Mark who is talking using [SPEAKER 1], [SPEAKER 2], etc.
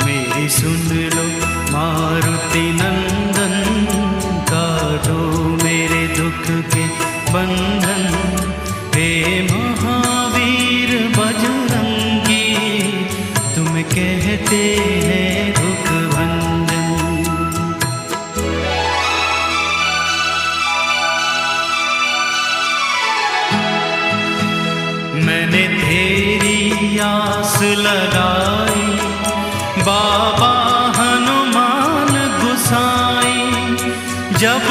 [SPEAKER 1] मेरी सुन लो मारुति नंदन, काटो मेरे दुख के बंधन। हे महावीर बजरंगी, तुम कहते हैं दुख भंजन। मैंने तेरी आस लगाई, बाबा हनुमान गुसाई, जब